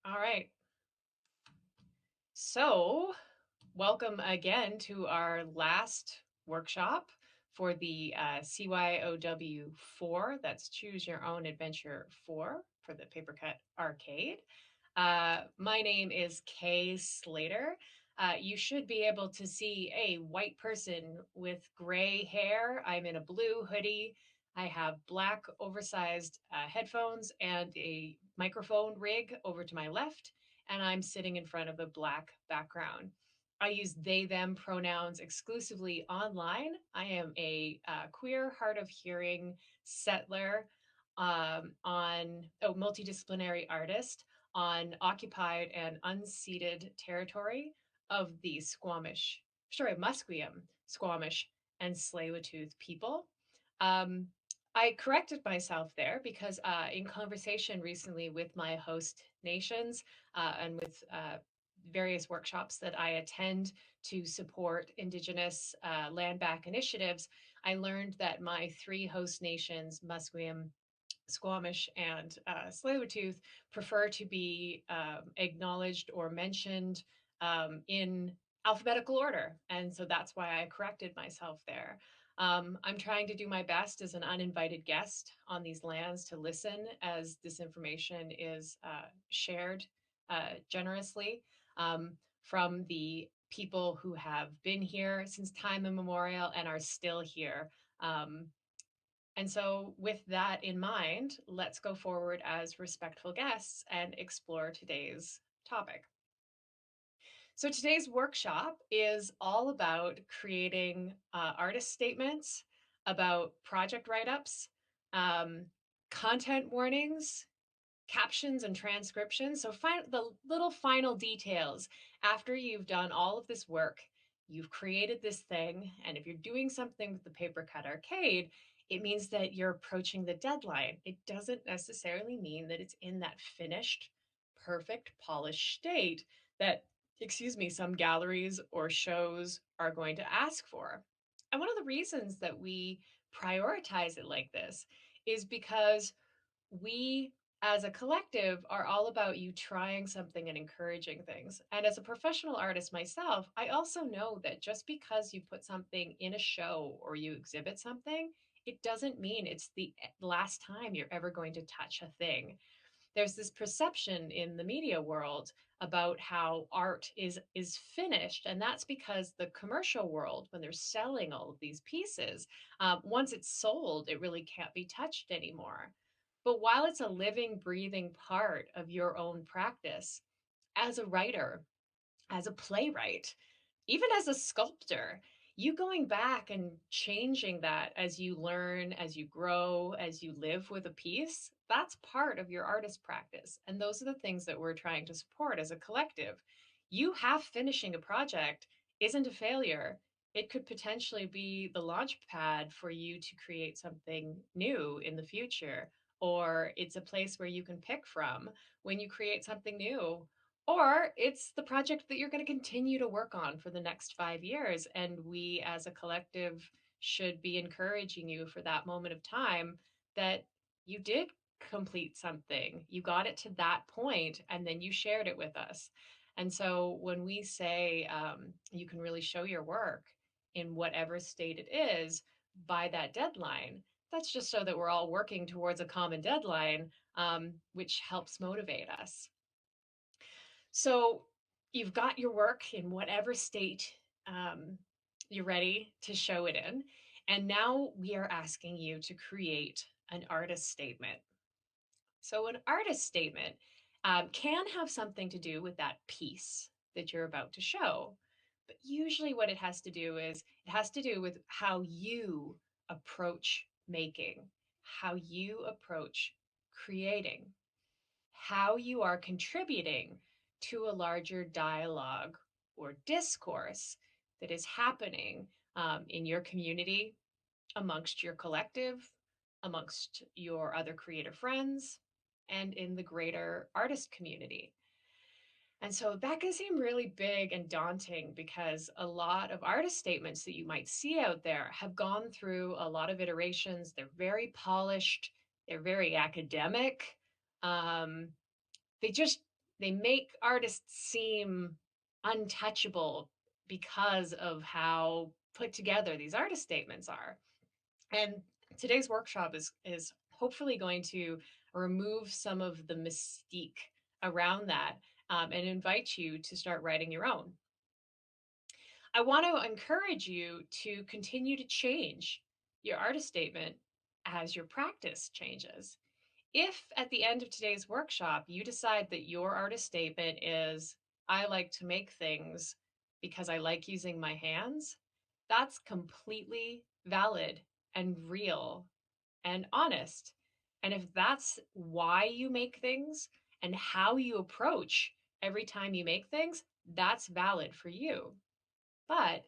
All right. So, welcome again to our last workshop for the CYOW4. That's Choose Your Own Adventure 4 for the Paper Cut Arcade. My name is Kay Slater. You should be able to see a white person with gray hair. I'm in a blue hoodie. I have black oversized headphones and a microphone rig over to my left, and I'm sitting in front of a black background. I use they, them pronouns exclusively online. I am a queer, hard of hearing settler multidisciplinary artist on occupied and unceded territory of the Musqueam, Squamish, and Tsleil-Waututh people. Um, I corrected myself there because in conversation recently with my host nations and with various workshops that I attend to support Indigenous land back initiatives, I learned that my three host nations, Musqueam, Squamish, and Tsleil-Waututh, prefer to be acknowledged or mentioned in alphabetical order. And so that's why I corrected myself there. I'm trying to do my best as an uninvited guest on these lands to listen as this information is shared generously from the people who have been here since time immemorial and are still here. And so, with that in mind, let's go forward as respectful guests and explore today's topic. So, today's workshop is all about creating artist statements, about project write ups, content warnings, captions and transcriptions. So find the little final details after you've done all of this work. You've created this thing, and if you're doing something with the Paper Cut Arcade, it means that you're approaching the deadline. It doesn't necessarily mean that it's in that finished, perfect, polished state that, some galleries or shows are going to ask for. And one of the reasons that we prioritize it like this is because we as a collective are all about you trying something and encouraging things. And as a professional artist myself, I also know that just because you put something in a show or you exhibit something, it doesn't mean it's the last time you're ever going to touch a thing. There's this perception in the media world about how art is finished, and that's because the commercial world, when they're selling all of these pieces, once it's sold, it really can't be touched anymore. But while it's a living, breathing part of your own practice as a writer, as a playwright, even as a sculptor, you going back and changing that as you learn, as you grow, as you live with a piece, that's part of your artist practice. And those are the things that we're trying to support as a collective. You half finishing a project isn't a failure. It could potentially be the launch pad for you to create something new in the future, or it's a place where you can pick from when you create something new, or it's the project that you're going to continue to work on for the next 5 years. And we as a collective should be encouraging you for that moment of time that you did complete something. You got it to that point and then you shared it with us. And so when we say you can really show your work in whatever state it is by that deadline, that's just so that we're all working towards a common deadline, which helps motivate us. So you've got your work in whatever state you're ready to show it in. And now we are asking you to create an artist statement. So, an artist statement can have something to do with that piece that you're about to show. But usually, what it has to do is it has to do with how you approach making, how you approach creating, how you are contributing to a larger dialogue or discourse that is happening in your community, amongst your collective, amongst your other creative friends, and in the greater artist community. And so that can seem really big and daunting because a lot of artist statements that you might see out there have gone through a lot of iterations. They're very polished, they're very academic. Um, they just They make artists seem untouchable because of how put together these artist statements are. And today's workshop is hopefully going to remove some of the mystique around that, and invite you to start writing your own. I want to encourage you to continue to change your artist statement as your practice changes. If at the end of today's workshop you decide that your artist statement is, I like to make things because I like using my hands, that's completely valid and real and honest. And if that's why you make things and how you approach every time you make things, that's valid for you. But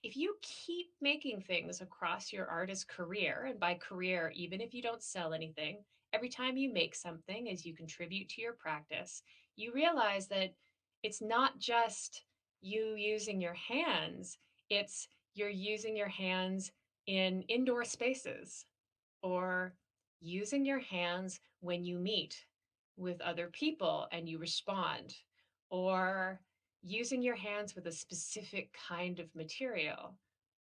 if you keep making things across your artist career, and by career, even if you don't sell anything, every time you make something as you contribute to your practice, you realize that it's not just you using your hands, it's you're using your hands in indoor spaces, or using your hands when you meet with other people and you respond, or using your hands with a specific kind of material,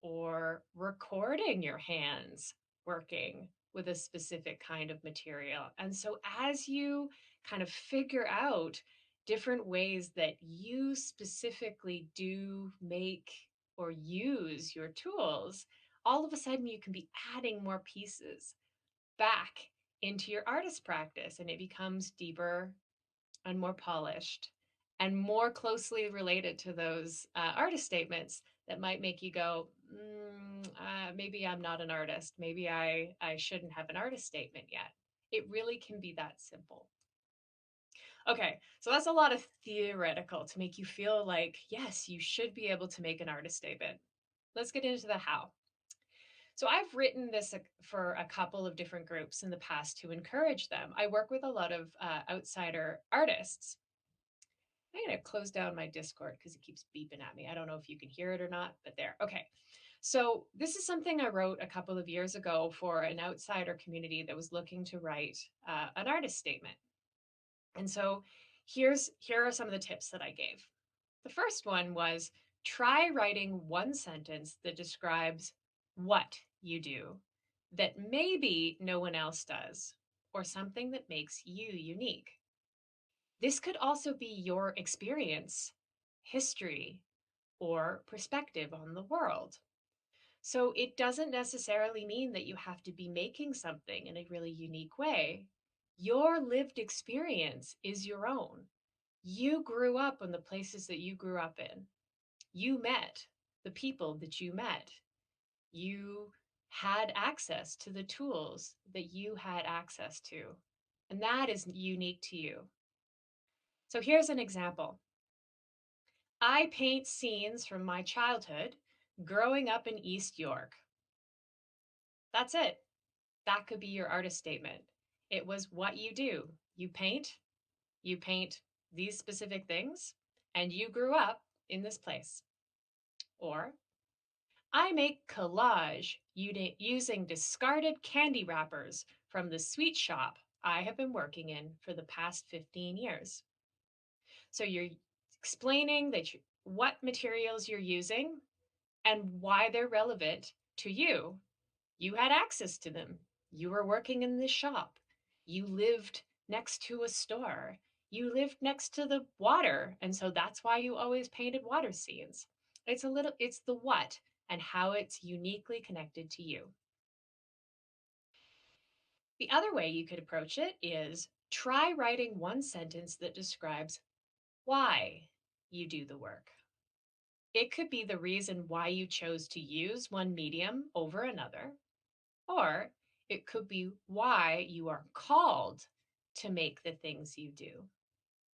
or recording your hands working with a specific kind of material. And so, as you kind of figure out different ways that you specifically do make or use your tools, all of a sudden you can be adding more pieces back into your artist practice, and it becomes deeper and more polished and more closely related to those artist statements that might make you go, maybe I'm not an artist. Maybe I shouldn't have an artist statement yet. It really can be that simple. Okay, so that's a lot of theoretical to make you feel like, yes, you should be able to make an artist statement. Let's get into the how. So I've written this for a couple of different groups in the past to encourage them. I work with a lot of outsider artists. I'm going to close down my Discord because it keeps beeping at me. I don't know if you can hear it or not, but there. Okay. So this is something I wrote a couple of years ago for an outsider community that was looking to write an artist statement. And so here are some of the tips that I gave. The first one was try writing one sentence that describes what you do that maybe no one else does, or something that makes you unique. This could also be your experience, history, or perspective on the world. So it doesn't necessarily mean that you have to be making something in a really unique way. Your lived experience is your own. You grew up in the places that you grew up in. You met the people that you met. You had access to the tools that you had access to. And that is unique to you. So here's an example. I paint scenes from my childhood growing up in East York. That's it. That could be your artist statement. It was what you do. You paint these specific things, and you grew up in this place. Or, I make collage using discarded candy wrappers from the sweet shop I have been working in for the past 15 years. So you're explaining what materials you're using and why they're relevant to you. You had access to them. You were working in this shop. You lived next to a store. You lived next to the water. And so that's why you always painted water scenes. It's the what and how it's uniquely connected to you. The other way you could approach it is try writing one sentence that describes why you do the work. It could be the reason why you chose to use one medium over another, or it could be why you are called to make the things you do.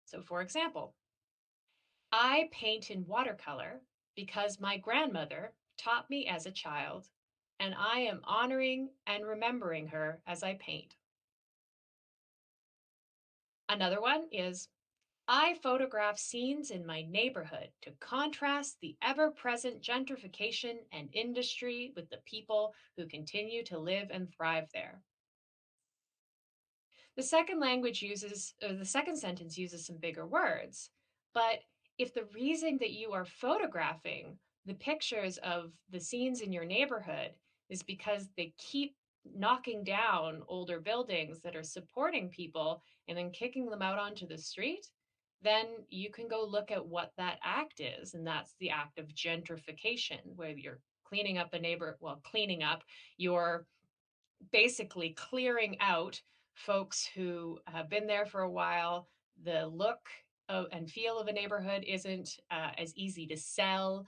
So, for example, I paint in watercolor because my grandmother taught me as a child, and I am honoring and remembering her as I paint. Another one is I photograph scenes in my neighborhood to contrast the ever-present gentrification and industry with the people who continue to live and thrive there. the second sentence uses some bigger words. But if the reason that you are photographing the pictures of the scenes in your neighborhood is because they keep knocking down older buildings that are supporting people and then kicking them out onto the street, then you can go look at what that act is. And that's the act of gentrification, where you're cleaning up, you're basically clearing out folks who have been there for a while. The look and feel of a neighborhood isn't as easy to sell.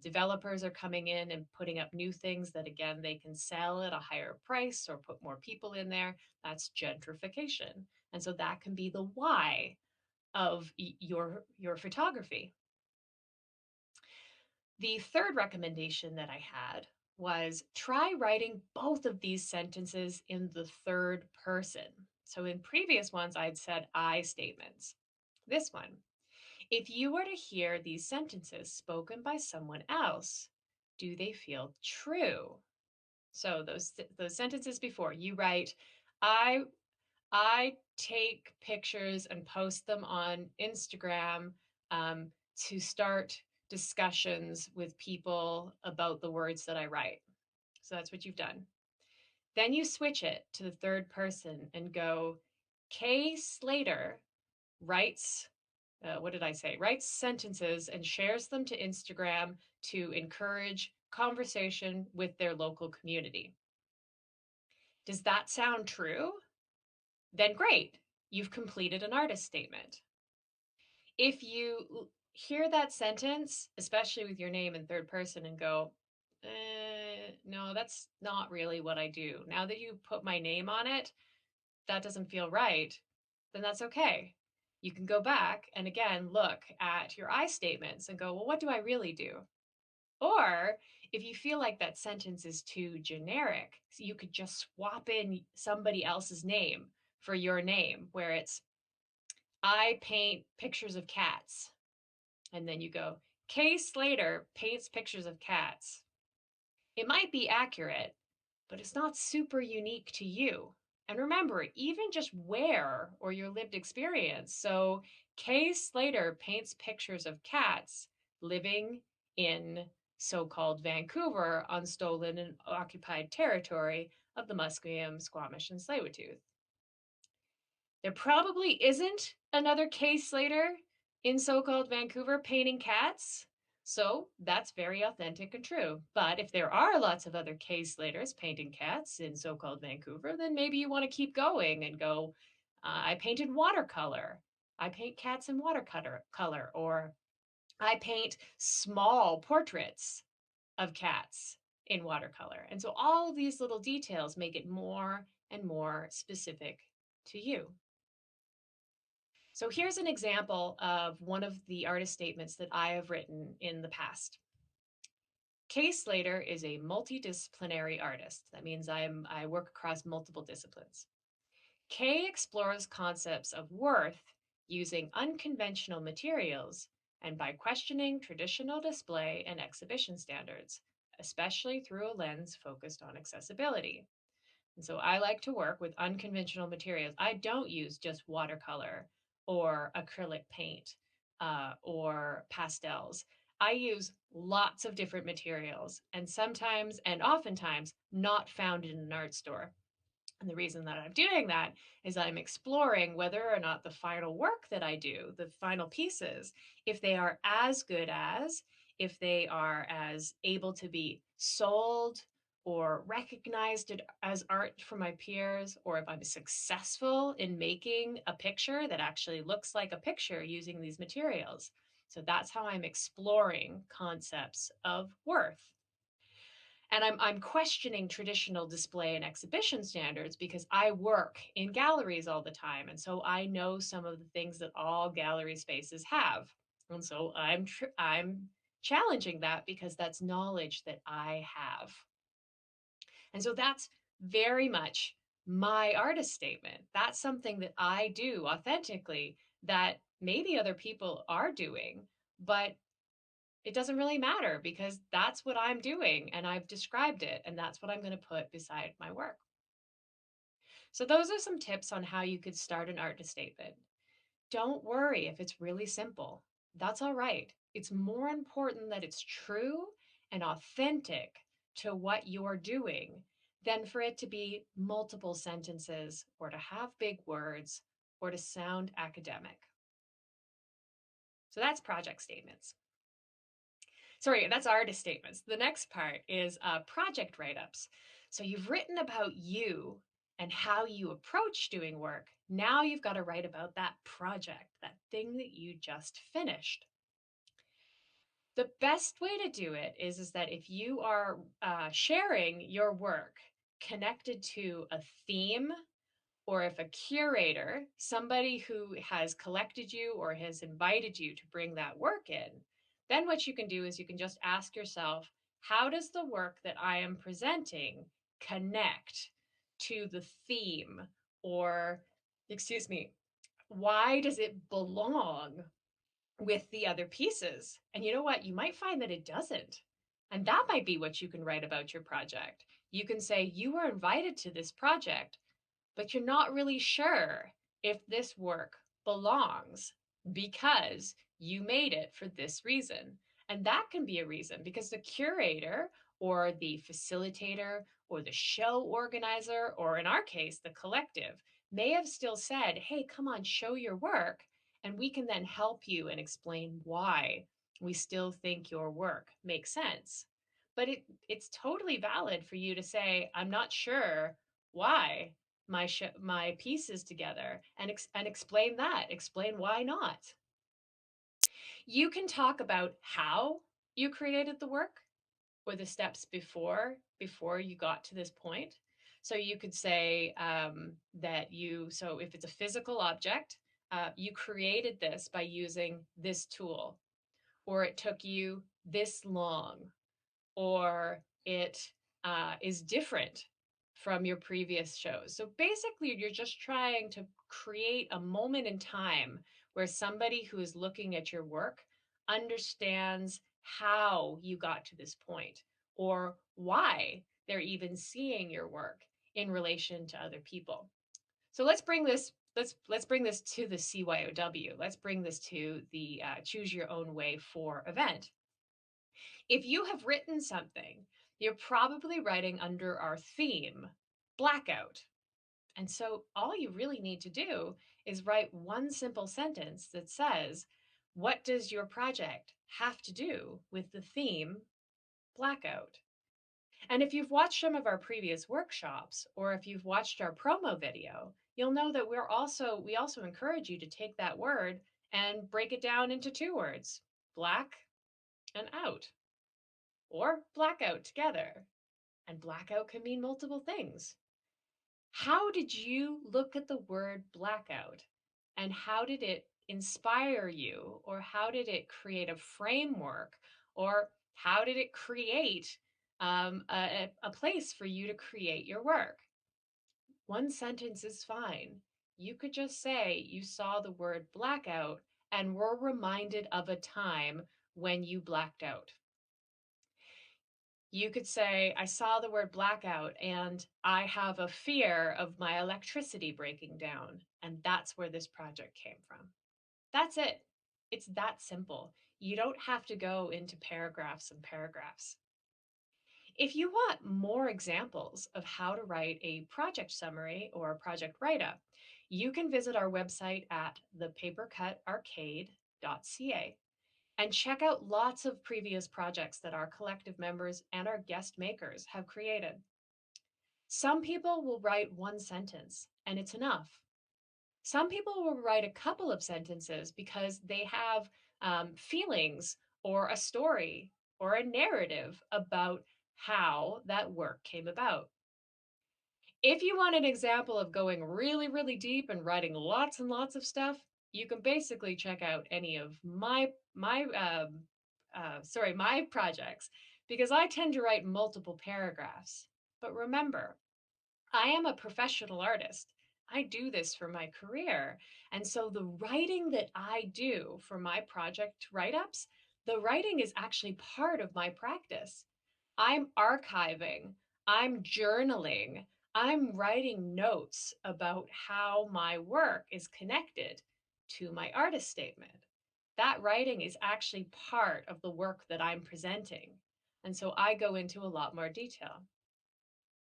Developers are coming in and putting up new things that, again, they can sell at a higher price or put more people in there. That's gentrification. And so that can be the why of your photography. The third recommendation that I had was try writing both of these sentences in the third person. So in previous ones, I'd said I statements. This one, if you were to hear these sentences spoken by someone else, do they feel true? So those sentences before, you write, I I take pictures and post them on Instagram to start discussions with people about the words that I write. So that's what you've done. Then you switch it to the third person and go, Kay Slater writes, what did I say? Writes sentences and shares them to Instagram to encourage conversation with their local community. Does that sound true? Then great, you've completed an artist statement. If you hear that sentence, especially with your name in third person, and go, no, that's not really what I do. Now that you put my name on it, that doesn't feel right, then that's okay. You can go back and again look at your I statements and go, well, what do I really do? Or if you feel like that sentence is too generic, so you could just swap in somebody else's name for your name, where it's I paint pictures of cats. And then you go, Kay Slater paints pictures of cats. It might be accurate, but it's not super unique to you. And remember, even just where or your lived experience. So Kay Slater paints pictures of cats living in so-called Vancouver on stolen and occupied territory of the Musqueam, Squamish, and Tsleil-Waututh. There probably isn't another Kay Slater in so-called Vancouver painting cats. So that's very authentic and true. But if there are lots of other Kay Slaters painting cats in so-called Vancouver, then maybe you want to keep going and go, I painted watercolor. I paint cats in watercolor, or I paint small portraits of cats in watercolor. And so all of these little details make it more and more specific to you. So here's an example of one of the artist statements that I have written in the past. Kay Slater is a multidisciplinary artist. That means I work across multiple disciplines. Kay explores concepts of worth using unconventional materials and by questioning traditional display and exhibition standards, especially through a lens focused on accessibility. And so I like to work with unconventional materials. I don't use just watercolor or acrylic paint or pastels. I use lots of different materials and sometimes and oftentimes not found in an art store. And the reason that I'm doing that is I'm exploring whether or not the final work that I do, the final pieces, if they are as good as, if they are as able to be sold or recognized as art from my peers, or if I'm successful in making a picture that actually looks like a picture using these materials. So that's how I'm exploring concepts of worth. And I'm questioning traditional display and exhibition standards because I work in galleries all the time. And so I know some of the things that all gallery spaces have. And so I'm challenging that because that's knowledge that I have. And so that's very much my artist statement. That's something that I do authentically that maybe other people are doing, but it doesn't really matter because that's what I'm doing and I've described it and that's what I'm going to put beside my work. So those are some tips on how you could start an artist statement. Don't worry if it's really simple. That's all right. It's more important that it's true and authentic to what you're doing than for it to be multiple sentences or to have big words or to sound academic. So that's project statements. Sorry, that's artist statements. The next part is project write-ups. So you've written about you and how you approach doing work. Now you've got to write about that project, that thing that you just finished. The best way to do it is that if you are sharing your work connected to a theme, or if a curator, somebody who has collected you or has invited you to bring that work in, then what you can do is you can just ask yourself, how does the work that I am presenting connect to the theme? Or, excuse me, why does it belong with the other pieces? And you know what? You might find that it doesn't. And that might be what you can write about your project. You can say, you were invited to this project, but you're not really sure if this work belongs because you made it for this reason. And that can be a reason because the curator or the facilitator or the show organizer, or in our case, the collective, may have still said, hey, come on, show your work. And we can then help you and explain why we still think your work makes sense. But it's totally valid for you to say, I'm not sure why my pieces together, and explain that. Explain why not. You can talk about how you created the work or the steps before you got to this point. So you could say so if it's a physical object, you created this by using this tool, or it took you this long, or it is different from your previous shows. So basically, you're just trying to create a moment in time where somebody who is looking at your work understands how you got to this point, or why they're even seeing your work in relation to other people. So let's bring this to the CYOW. Let's bring this to the Choose Your Own Way 4 event. If you have written something, you're probably writing under our theme, blackout. And so all you really need to do is write one simple sentence that says, what does your project have to do with the theme, blackout? And if you've watched some of our previous workshops, or if you've watched our promo video, you'll know that we also encourage you to take that word and break it down into two words, black and out, or blackout together. And blackout can mean multiple things. How did you look at the word blackout, and how did it inspire you, or how did it create a framework, or how did it create a place for you to create your work? One sentence is fine. You could just say you saw the word blackout and were reminded of a time when you blacked out. You could say, I saw the word blackout and I have a fear of my electricity breaking down. And that's where this project came from. That's it. It's that simple. You don't have to go into paragraphs and paragraphs. If you want more examples of how to write a project summary or a project write-up, you can visit our website at thepapercutarcade.ca and check out lots of previous projects that our collective members and our guest makers have created. Some people will write one sentence and it's enough. Some people will write a couple of sentences because they have feelings or a story or a narrative about how that work came about. If you want an example of going really, really deep and writing lots and lots of stuff, you can basically check out any of my projects, because I tend to write multiple paragraphs. But remember, I am a professional artist. I do this for my career. And so the writing that I do for my project write-ups, the writing is actually part of my practice. I'm archiving, I'm journaling, I'm writing notes about how my work is connected to my artist statement. That writing is actually part of the work that I'm presenting. And so I go into a lot more detail.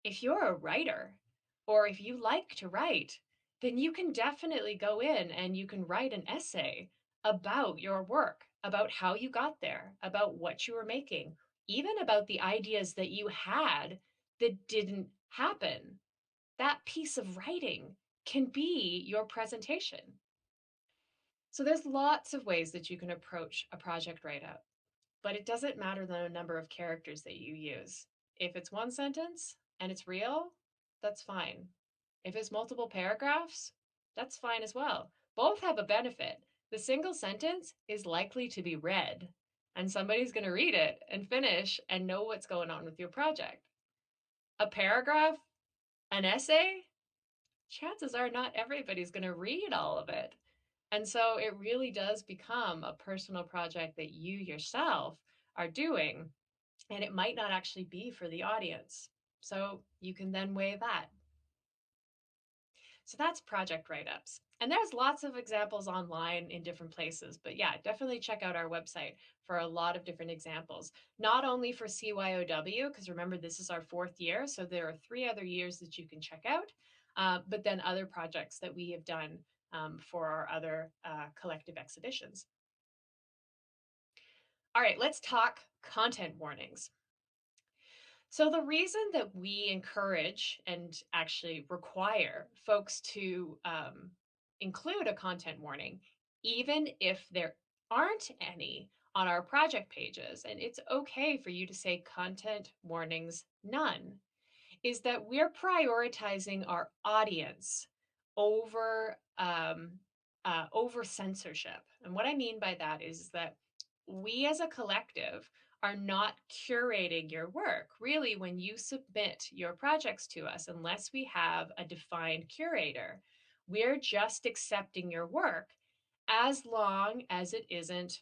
If you're a writer or if you like to write, then you can definitely go in and you can write an essay about your work, about how you got there, about what you were making, even about the ideas that you had that didn't happen. That piece of writing can be your presentation. So there's lots of ways that you can approach a project write up, but it doesn't matter the number of characters that you use. If it's one sentence and it's real, that's fine. If it's multiple paragraphs, that's fine as well. Both have a benefit. The single sentence is likely to be read, and somebody's going to read it and finish and know what's going on with your project. A paragraph, an essay, chances are not everybody's going to read all of it. And so it really does become a personal project that you yourself are doing, and it might not actually be for the audience. So you can then weigh that. So that's project write-ups. And there's lots of examples online in different places, but yeah, definitely check out our website for a lot of different examples, not only for CYOW, because remember, this is our 4th year, so there are 3 other years that you can check out, but then other projects that we have done for our other collective exhibitions. All right, let's talk content warnings. So the reason that we encourage and actually require folks to include a content warning, even if there aren't any on our project pages, and it's okay for you to say content warnings none, is that we're prioritizing our audience over over censorship. And what I mean by that is that we as a collective are not curating your work. Really, when you submit your projects to us, unless we have a defined curator, we're just accepting your work as long as it isn't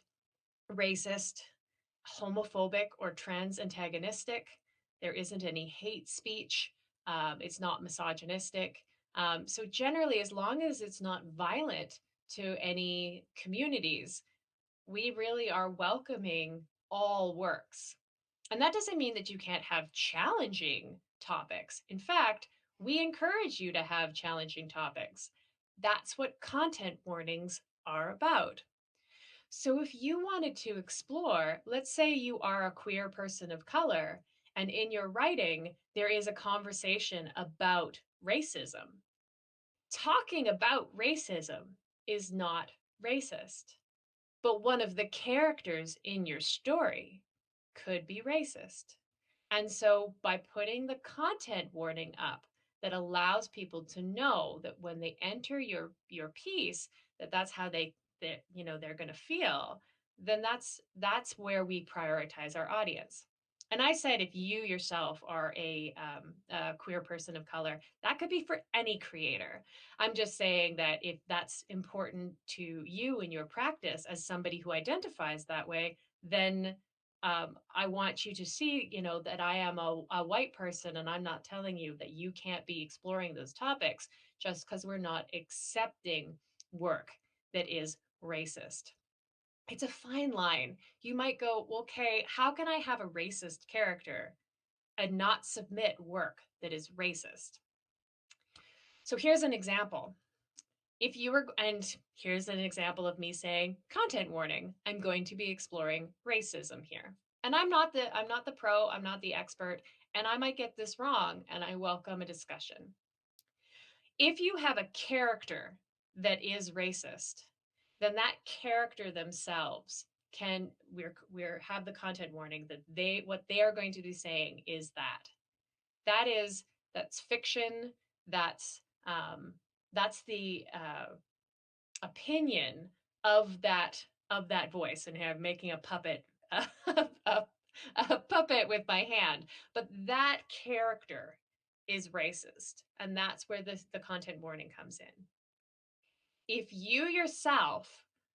racist, homophobic, or trans antagonistic. There isn't any hate speech. It's not misogynistic. So, generally, as long as it's not violent to any communities, we really are welcoming all works. And that doesn't mean that you can't have challenging topics. In fact, we encourage you to have challenging topics. That's what content warnings are about. So if you wanted to explore, let's say you are a queer person of color, and in your writing, there is a conversation about racism. Talking about racism is not racist, but one of the characters in your story could be racist. And so by putting the content warning up that allows people to know that when they enter your piece, that that's how they're going to feel, then that's where we prioritize our audience. And I said, if you yourself are a queer person of color, that could be for any creator. I'm just saying that if that's important to you in your practice as somebody who identifies that way, then I want you to see, that I am a white person, and I'm not telling you that you can't be exploring those topics just because we're not accepting work that is racist. It's a fine line. You might go, okay, how can I have a racist character and not submit work that is racist? So here's an example. And here's an example of me saying content warning. I'm going to be exploring racism here. And I'm not the pro, I'm not the expert, and I might get this wrong, and I welcome a discussion. If you have a character that is racist, then that character themselves we're have the content warning that what they are going to be saying is that's fiction, that's the opinion of that voice, and here I'm making a puppet a puppet with my hand, but that character is racist, and that's where the content warning comes in. If you yourself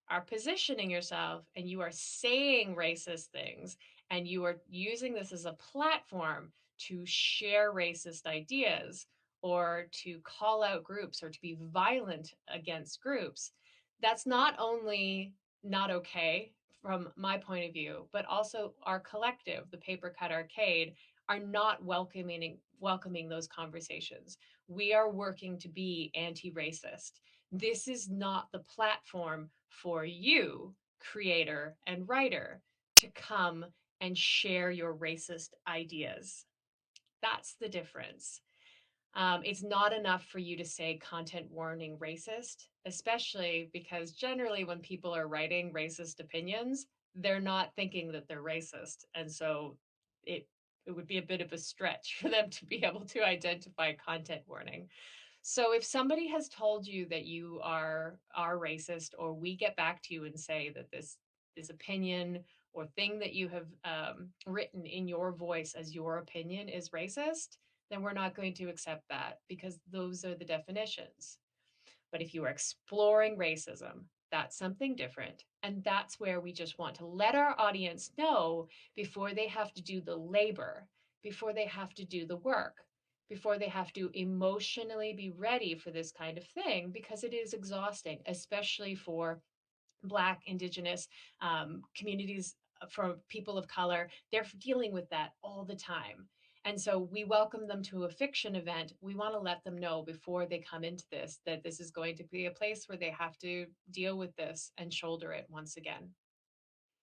are positioning yourself and you are saying racist things and you are using this as a platform to share racist ideas, or to call out groups or to be violent against groups, that's not only not okay from my point of view, but also our collective, the Paper Cut Arcade, are not welcoming those conversations. We are working to be anti-racist. This is not the platform for you, creator and writer, to come and share your racist ideas. That's the difference. It's not enough for you to say content warning racist, especially because generally when people are writing racist opinions, they're not thinking that they're racist. And so it it would be a bit of a stretch for them to be able to identify content warning. So if somebody has told you that you are racist, or we get back to you and say that this opinion or thing that you have written in your voice as your opinion is racist, then we're not going to accept that because those are the definitions. But if you are exploring racism, that's something different. And that's where we just want to let our audience know before they have to do the labor, before they have to do the work, before they have to emotionally be ready for this kind of thing, because it is exhausting, especially for Black, Indigenous communities, for people of color. They're dealing with that all the time. And so we welcome them to a fiction event. We want to let them know before they come into this that this is going to be a place where they have to deal with this and shoulder it once again.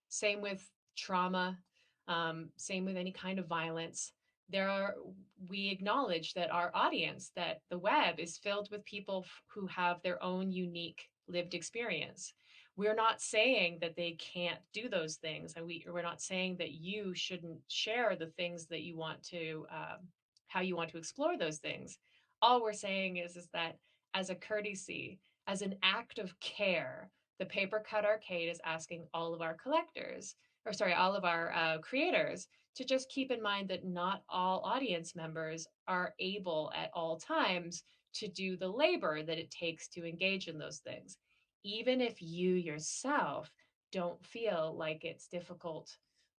Same with trauma, same with any kind of violence. There are, we acknowledge that our audience, that the web is filled with people who have their own unique lived experience. We're not saying that they can't do those things, and we're not saying that you shouldn't share the things that you want to, how you want to explore those things. All we're saying is that as a courtesy, as an act of care, the Paper Cut Arcade is asking all of our collectors, or sorry, all of our creators, to just keep in mind that not all audience members are able at all times to do the labor that it takes to engage in those things. Even if you yourself don't feel like it's difficult,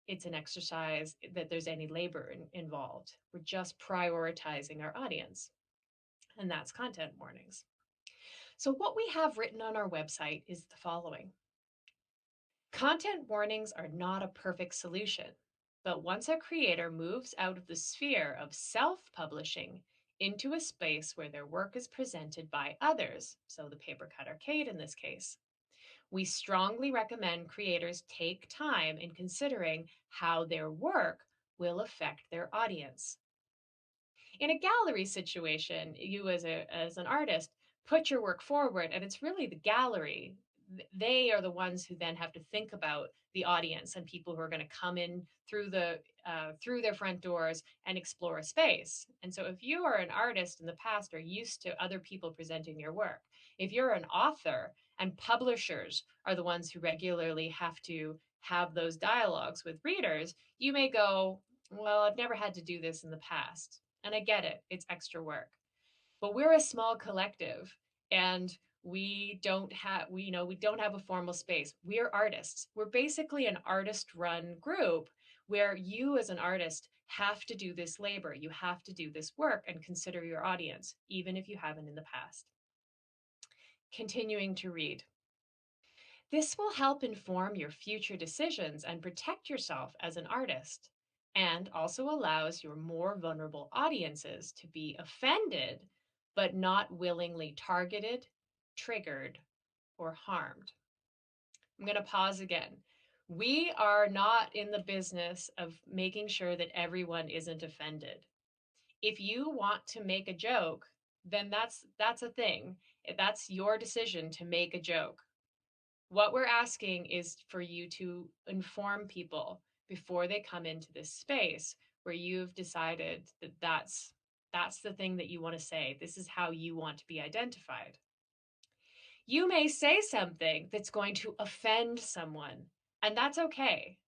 it's an exercise, that there's any labor involved. We're just prioritizing our audience, and that's content warnings. So, what we have written on our website is the following. Content warnings are not a perfect solution, but once a creator moves out of the sphere of self publishing into a space where their work is presented by others, so the Paper Cut Arcade in this case, we strongly recommend creators take time in considering how their work will affect their audience. In a gallery situation, you as an artist put your work forward, and it's really the gallery. They are the ones who then have to think about the audience and people who are going to come in through their front doors and explore a space. And so, if you are an artist in the past, are used to other people presenting your work, if you're an author and publishers are the ones who regularly have to have those dialogues with readers, you may go, well, I've never had to do this in the past. And I get it, it's extra work. But we're a small collective, and we don't have a formal space. We're artists. We're basically an artist run group where you as an artist have to do this labor. You have to do this work and consider your audience, even if you haven't in the past. Continuing to read. This will help inform your future decisions and protect yourself as an artist, and also allows your more vulnerable audiences to be offended, but not willingly targeted, triggered, or harmed. I'm going to pause again. We are not in the business of making sure that everyone isn't offended. If you want to make a joke, then that's a thing. That's your decision to make a joke. What we're asking is for you to inform people before they come into this space where you've decided that that's the thing that you want to say. This is how you want to be identified. You may say something that's going to offend someone, and that's okay.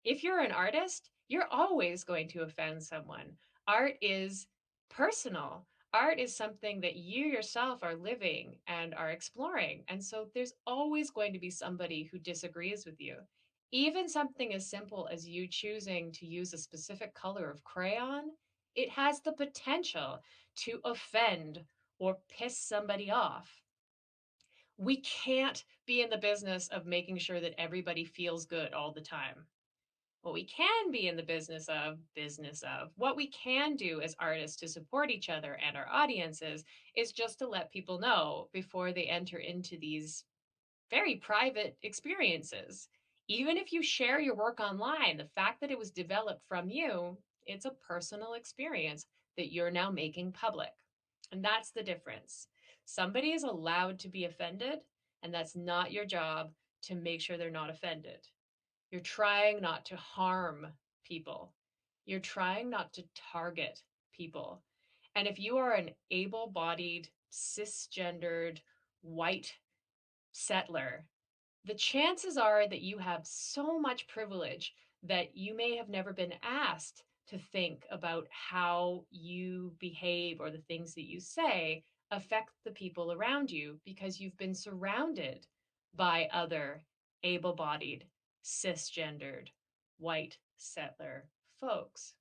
If you're an artist, you're always going to offend someone. Art is personal. Art is something that you yourself are living and are exploring. And so there's always going to be somebody who disagrees with you. Even something as simple as you choosing to use a specific color of crayon it has the potential to offend or piss somebody off. We can't be in the business of making sure that everybody feels good all the time. What we can be in the business of, what we can do as artists to support each other and our audiences is just to let people know before they enter into these very private experiences. Even if you share your work online, the fact that it was developed from you, it's a personal experience that you're now making public. And that's the difference. Somebody is allowed to be offended, and that's not your job to make sure they're not offended. You're trying not to harm people. You're trying not to target people. And if you are an able bodied, cisgendered, white settler, the chances are that you have so much privilege that you may have never been asked to think about how you behave or the things that you say affect the people around you because you've been surrounded by other able bodied, cisgendered, white settler folks.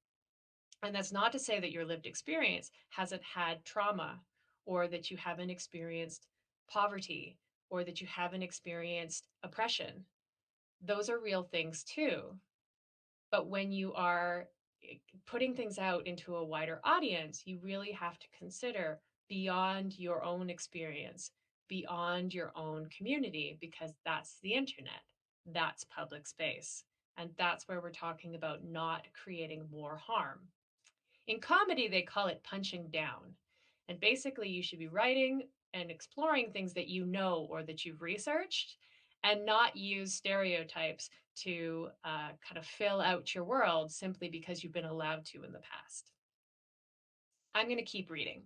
And that's not to say that your lived experience hasn't had trauma or that you haven't experienced poverty or that you haven't experienced oppression. Those are real things too. But when you are putting things out into a wider audience, you really have to consider beyond your own experience, beyond your own community, because that's the internet, that's public space. And that's where we're talking about not creating more harm. In comedy, they call it punching down. And basically, you should be writing and exploring things that you know or that you've researched and not use stereotypes to kind of fill out your world simply because you've been allowed to in the past. I'm going to keep reading.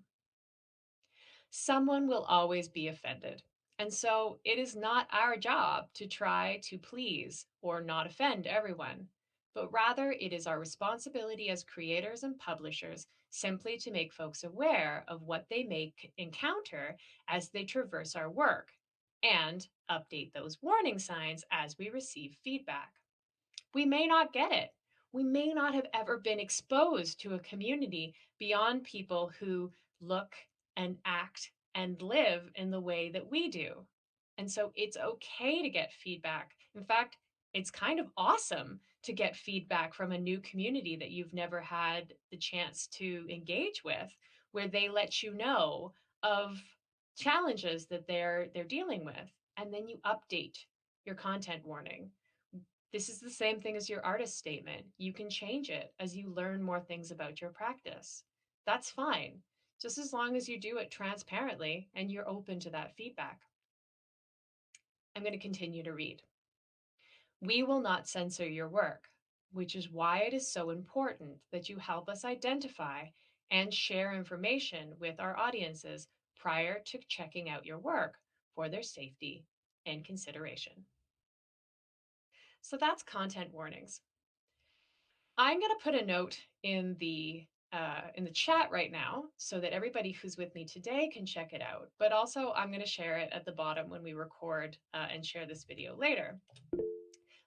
Someone will always be offended. And so it is not our job to try to please or not offend everyone, but rather it is our responsibility as creators and publishers simply to make folks aware of what they may encounter as they traverse our work and update those warning signs as we receive feedback. We may not get it. We may not have ever been exposed to a community beyond people who look and act and live in the way that we do. And so it's okay to get feedback. In fact, it's kind of awesome to get feedback from a new community that you've never had the chance to engage with, where they let you know of challenges that they're dealing with, and then you update your content warning. This is the same thing as your artist statement. You can change it as you learn more things about your practice. That's fine, just as long as you do it transparently and you're open to that feedback. I'm going to continue to read. We will not censor your work, which is why it is so important that you help us identify and share information with our audiences prior to checking out your work for their safety and consideration. So that's content warnings. I'm going to put a note in the chat right now so that everybody who's with me today can check it out. But also, I'm going to share it at the bottom when we record and share this video later.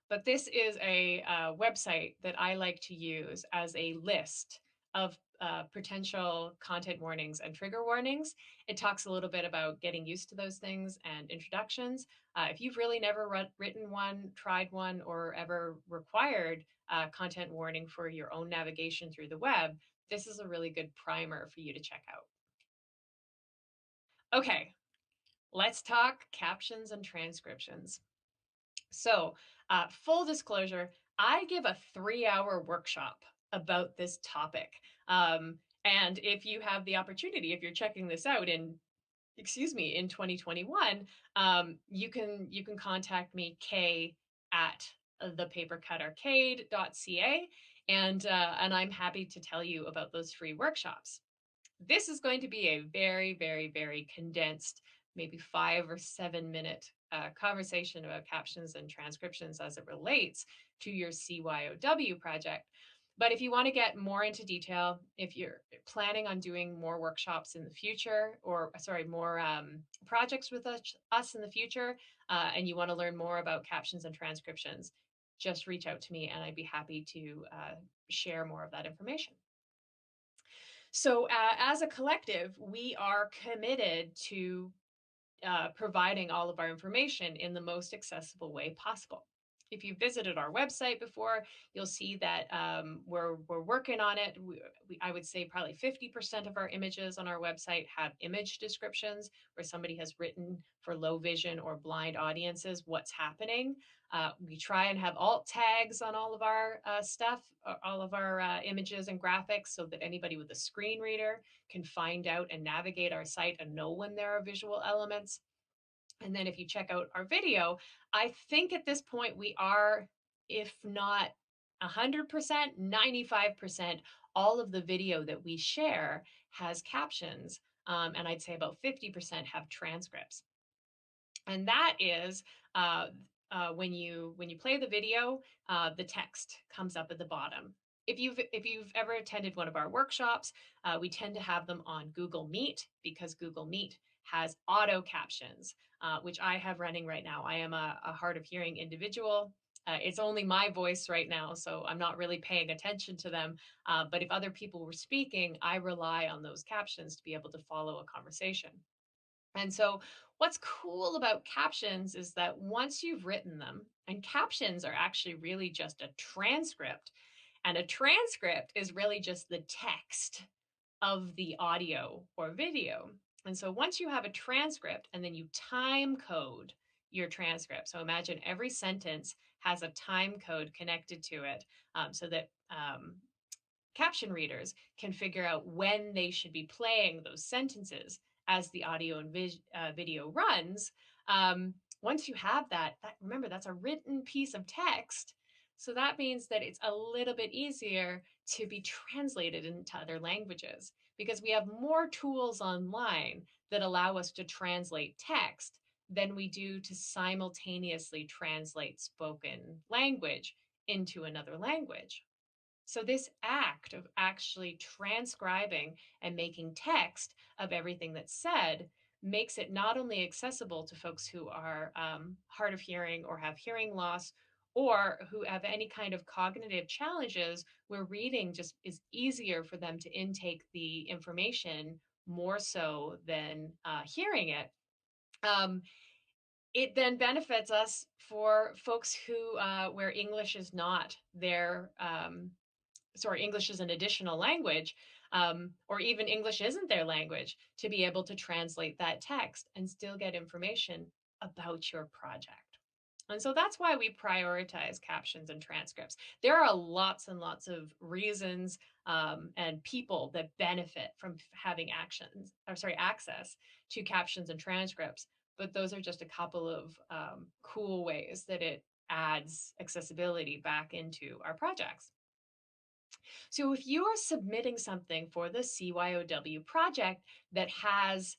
But this is a website that I like to use as a list of potential content warnings and trigger warnings. It talks a little bit about getting used to those things and introductions. If you've really never written one, tried one, or ever required content warning for your own navigation through the web, this is a really good primer for you to check out. Okay, let's talk captions and transcriptions. So, full disclosure, I give a 3-hour workshop about this topic. And if you have the opportunity, if you're checking this out in 2021, you can contact me, Kay, at thepapercutarcade.ca, and I'm happy to tell you about those free workshops. This is going to be a very, very, very condensed, maybe 5 or 7 minute conversation about captions and transcriptions as it relates to your CYOW project. But if you want to get more into detail, if you're planning on doing more workshops in the future, or sorry, more projects with us in the future, and you want to learn more about captions and transcriptions, just reach out to me and I'd be happy to share more of that information. So, as a collective, we are committed to providing all of our information in the most accessible way possible. If you visited our website before, you'll see that we're working on it. I would say probably 50% of our images on our website have image descriptions where somebody has written for low vision or blind audiences what's happening. We try and have alt tags on all of our stuff, all of our images and graphics, so that anybody with a screen reader can find out and navigate our site and know when there are visual elements. And then if you check out our video, I think at this point we are, if not 100%, 95%, all of the video that we share has captions. And I'd say about 50% have transcripts. And that is when you play the video, the text comes up at the bottom. If you've ever attended one of our workshops, we tend to have them on Google Meet because Google Meet has auto captions, which I have running right now. I am a hard of hearing individual. It's only my voice right now, so I'm not really paying attention to them. But if other people were speaking, I rely on those captions to be able to follow a conversation. And so, what's cool about captions is that once you've written them, and captions are actually really just a transcript, and a transcript is really just the text of the audio or video. And so, once you have a transcript and then you time code your transcript, so imagine every sentence has a time code connected to it so that caption readers can figure out when they should be playing those sentences as the audio and video runs. Once you have that, remember that's a written piece of text. So that means that it's a little bit easier to be translated into other languages because we have more tools online that allow us to translate text than we do to simultaneously translate spoken language into another language. So, this act of actually transcribing and making text of everything that's said makes it not only accessible to folks who are hard of hearing or have hearing loss or who have any kind of cognitive challenges where reading just is easier for them to intake the information more so than hearing it. Um, it then benefits us for folks who where English is not their English is an additional language, or even English isn't their language, to be able to translate that text and still get information about your project. And so that's why we prioritize captions and transcripts. There are lots and lots of reasons and people that benefit from having access to captions and transcripts. But those are just a couple of cool ways that it adds accessibility back into our projects. So if you are submitting something for the CYOW project that has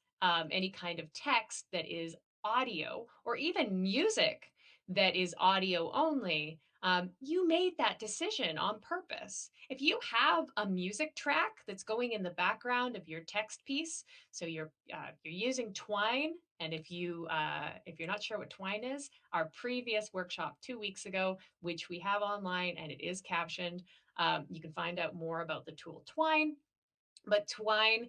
any kind of text that is audio or even music that is audio only, you made that decision on purpose. If you have a music track that's going in the background of your text piece, so you're using Twine, and if you're not sure what Twine is, our previous workshop 2 weeks ago, which we have online and it is captioned, you can find out more about the tool Twine. But Twine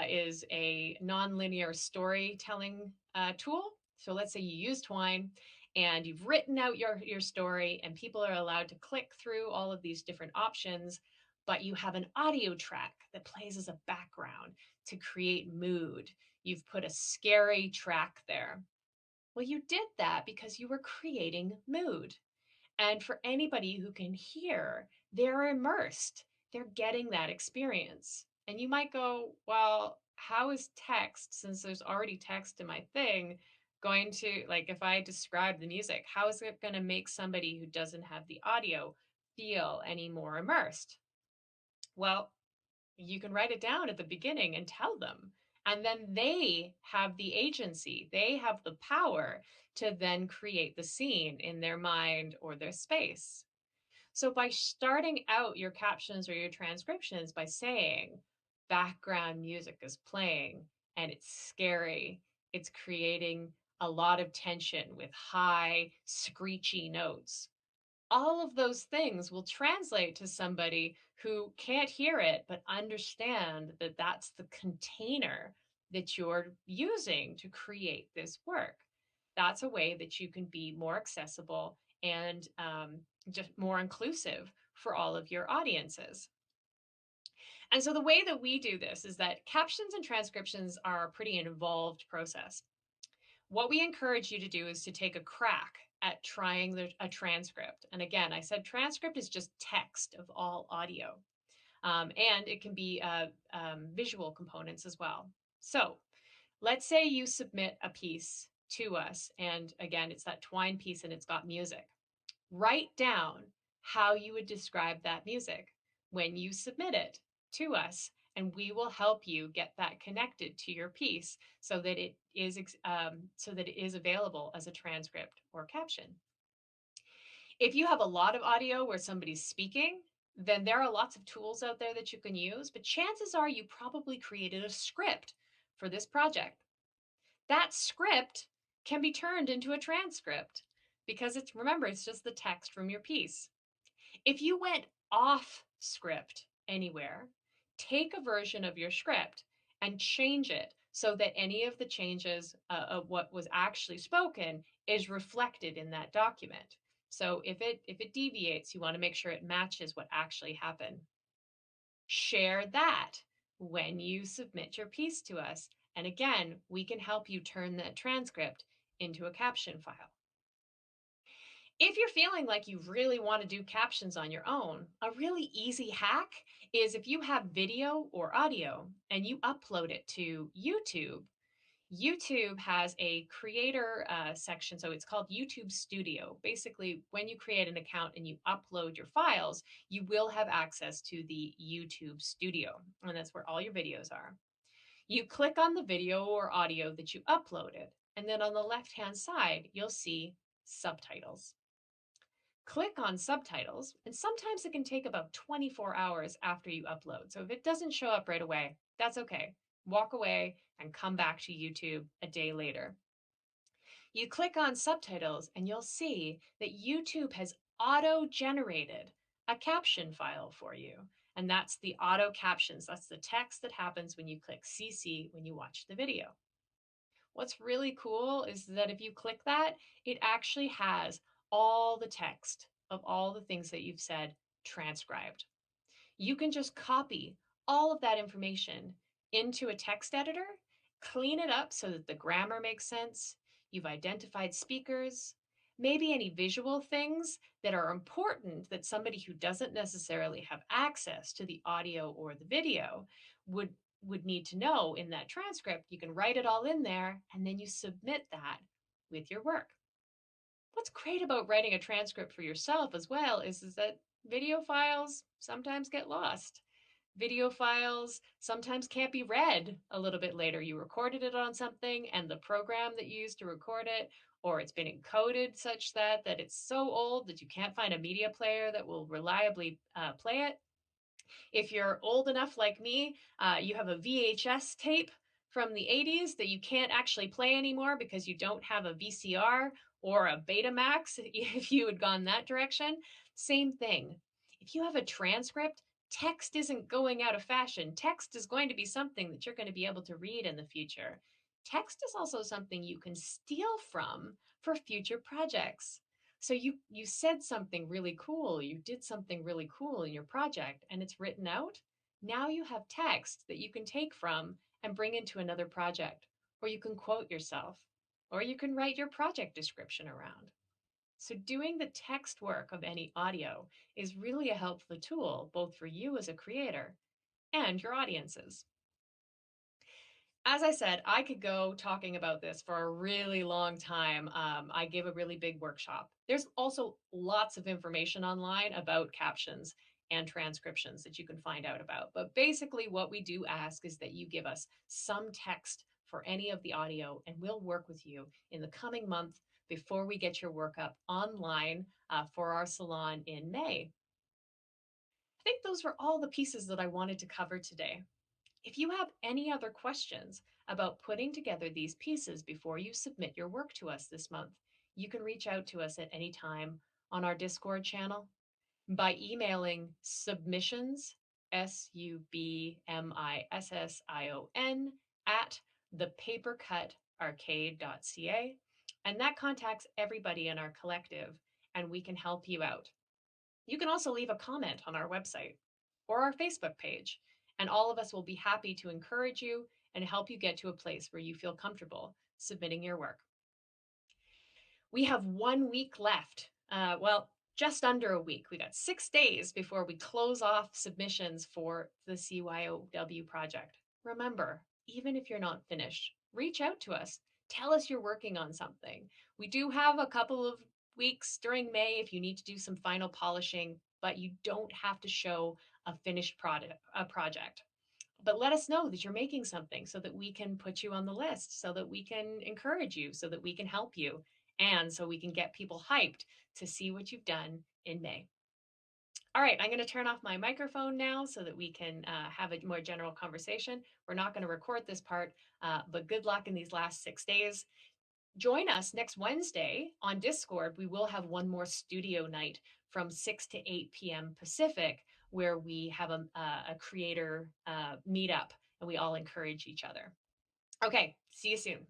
is a nonlinear storytelling tool. So let's say you use Twine and you've written out your story, and people are allowed to click through all of these different options, but you have an audio track that plays as a background to create mood. You've put a scary track there. Well, you did that because you were creating mood. And for anybody who can hear, they're immersed. They're getting that experience. And you might go, well, how is text, since there's already text in my thing, going to, like, if I describe the music, how is it going to make somebody who doesn't have the audio feel any more immersed? Well, you can write it down at the beginning and tell them. And then they have the agency, they have the power to then create the scene in their mind or their space. So by starting out your captions or your transcriptions by saying background music is playing and it's scary, it's creating a lot of tension with high, screechy notes. All of those things will translate to somebody who can't hear it, but understand that that's the container that you're using to create this work. That's a way that you can be more accessible and just more inclusive for all of your audiences. And so the way that we do this is that captions and transcriptions are a pretty involved process. What we encourage you to do is to take a crack at trying a transcript. And again, I said transcript is just text of all audio, and it can be visual components as well. So let's say you submit a piece to us, and again, it's that twine piece and it's got music. Write down how you would describe that music when you submit it to us, and we will help you get that connected to your piece so that it is available as a transcript or caption. If you have a lot of audio where somebody's speaking, then there are lots of tools out there that you can use, but chances are you probably created a script for this project. That script can be turned into a transcript because remember, it's just the text from your piece. If you went off script anywhere, take a version of your script and change it so that any of the changes of what was actually spoken is reflected in that document. So if it deviates, you want to make sure it matches what actually happened. Share that when you submit your piece to us. And again, we can help you turn that transcript into a caption file. If you're feeling like you really want to do captions on your own, a really easy hack is if you have video or audio and you upload it to YouTube. YouTube has a creator section, so it's called YouTube Studio. Basically, when you create an account and you upload your files, you will have access to the YouTube Studio, and that's where all your videos are. You click on the video or audio that you uploaded, and then on the left-hand side, you'll see subtitles. Click on subtitles, and sometimes it can take about 24 hours after you upload. So if it doesn't show up right away, that's okay. Walk away and come back to YouTube a day later. You click on subtitles, and you'll see that YouTube has auto-generated a caption file for you. And that's the auto captions. That's the text that happens when you click CC when you watch the video. What's really cool is that if you click that, it actually has all the text of all the things that you've said transcribed. You can just copy all of that information into a text editor, clean it up so that the grammar makes sense. You've identified speakers, maybe any visual things that are important that somebody who doesn't necessarily have access to the audio or the video would need to know in that transcript. You can write it all in there and then you submit that with your work. What's great about writing a transcript for yourself as well is that video files sometimes get lost. Video files sometimes can't be read a little bit later. You recorded it on something and the program that you used to record it, or it's been encoded such that it's so old that you can't find a media player that will reliably play it. If you're old enough like me, you have a VHS tape from the 80s that you can't actually play anymore because you don't have a VCR or a Betamax if you had gone that direction. Same thing. If you have a transcript, text isn't going out of fashion. Text is going to be something that you're going to be able to read in the future. Text is also something you can steal from for future projects. So you said something really cool, you did something really cool in your project and it's written out. Now you have text that you can take from and bring into another project, or you can quote yourself, or you can write your project description around. So doing the text work of any audio is really a helpful tool both for you as a creator and your audiences. As I said, I could go talking about this for a really long time. I gave a really big workshop. There's also lots of information online about captions and transcriptions that you can find out about. But basically, what we do ask is that you give us some text for any of the audio, and we'll work with you in the coming month before we get your work up online for our salon in May. I think those were all the pieces that I wanted to cover today. If you have any other questions about putting together these pieces before you submit your work to us this month, you can reach out to us at any time on our Discord channel by emailing submissions, SUBMISSION, at thepapercutarcade.ca. And that contacts everybody in our collective, and we can help you out. You can also leave a comment on our website or our Facebook page, and all of us will be happy to encourage you and help you get to a place where you feel comfortable submitting your work. We have 1 week left. Just under a week. We got 6 days before we close off submissions for the CYOW project. Remember, even if you're not finished, reach out to us. Tell us you're working on something. We do have a couple of weeks during May if you need to do some final polishing, but you don't have to show a finished project. But let us know that you're making something so that we can put you on the list, so that we can encourage you, so that we can help you, and so we can get people hyped to see what you've done in May. All right, I'm going to turn off my microphone now so that we can have a more general conversation. We're not going to record this part, but good luck in these last 6 days. Join us next Wednesday on Discord. We will have one more studio night from 6 to 8 p.m. Pacific, where we have a creator meetup and we all encourage each other. Okay, see you soon.